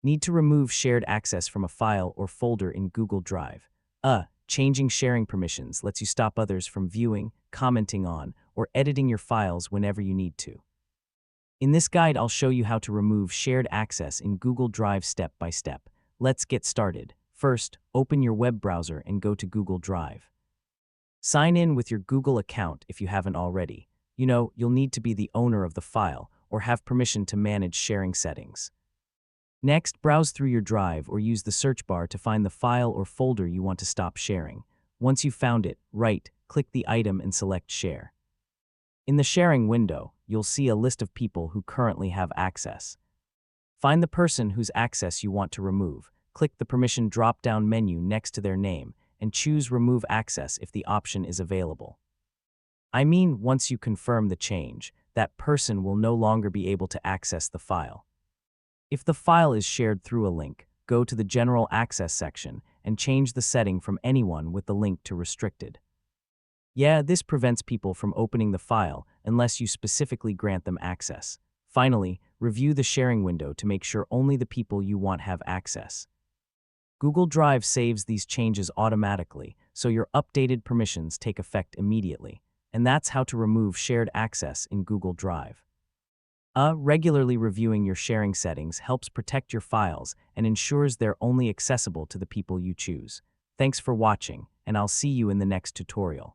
Need to remove shared access from a file or folder in Google Drive. Changing sharing permissions lets you stop others from viewing, commenting on, or editing your files whenever you need to. In this guide, I'll show you how to remove shared access in Google Drive step by step. Let's get started. First, open your web browser and go to Google Drive. Sign in with your Google account if you haven't already. You'll need to be the owner of the file or have permission to manage sharing settings. Next, browse through your Drive or use the search bar to find the file or folder you want to stop sharing. Once you've found it, right-click the item and select Share. In the sharing window, you'll see a list of people who currently have access. Find the person whose access you want to remove. Click the permission drop-down menu next to their name and choose Remove Access if the option is available. Once you confirm the change, that person will no longer be able to access the file. If the file is shared through a link, go to the General Access section and change the setting from Anyone with the link to Restricted. This prevents people from opening the file unless you specifically grant them access. Finally, review the sharing window to make sure only the people you want have access. Google Drive saves these changes automatically, so your updated permissions take effect immediately. And that's how to remove shared access in Google Drive. Regularly reviewing your sharing settings helps protect your files and ensures they're only accessible to the people you choose. Thanks for watching, and I'll see you in the next tutorial.